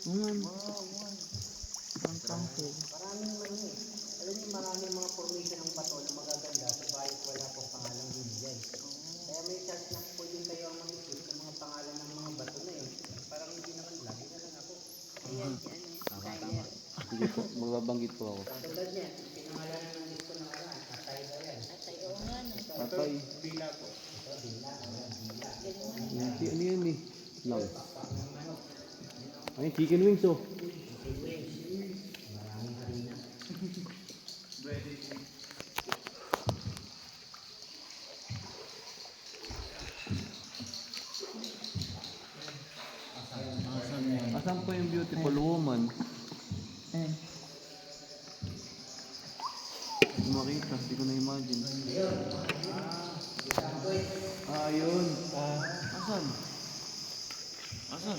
Ang tangkil. Maraming ano eh. Alam niyo maraming mga formation ng bato na magaganda subalit wala po pangalang binigay. Kaya may chance na pwedeng kayo ang mag-isip ng mga pangalan ng mga bato na yun. Parang hindi naman lagi na lang ako. Ayan, si ano, Skyler. Sige po, magbabanggit po ako. Katulad niya, pinangalanan ng disco ng aran. Atay ba yan? Atay, oo nga no. Patay. Bila po. Ito, bila. Bila. Galing mo. Ano yan eh? Lang. Ay, chicken wings oh. Maraming harina. Asan po yung beautiful woman? Ayan. Hindi makita, hindi ko na-imagine. Ah, yun. Asan? Asan?